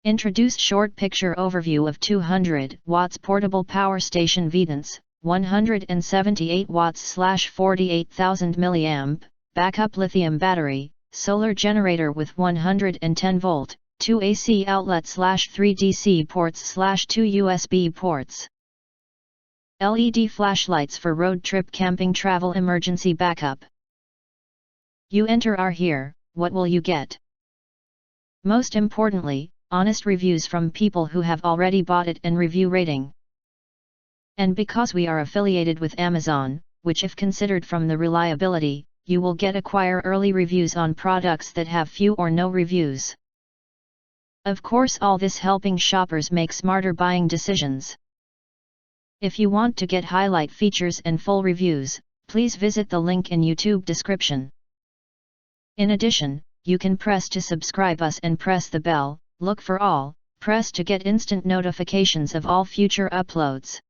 Introduced short picture overview of 200 watts portable power station VTONCE 178 watts/48,000 mAh, backup lithium battery, solar generator with 110 volt, 2 AC outlets/3 DC ports/2 USB ports. LED flashlights for road trip camping travel emergency backup. You enter our here, what will you get? Most importantly, honest reviews from people who have already bought it and review rating. And because we are affiliated with Amazon, which if considered from the reliability, you will get acquire early reviews on products that have few or no reviews. Of course, all this helping shoppers make smarter buying decisions. If you want to get highlight features and full reviews, please visit the link in YouTube description. In addition, you can press to subscribe us and press the bell, look for all, press to get instant notifications of all future uploads.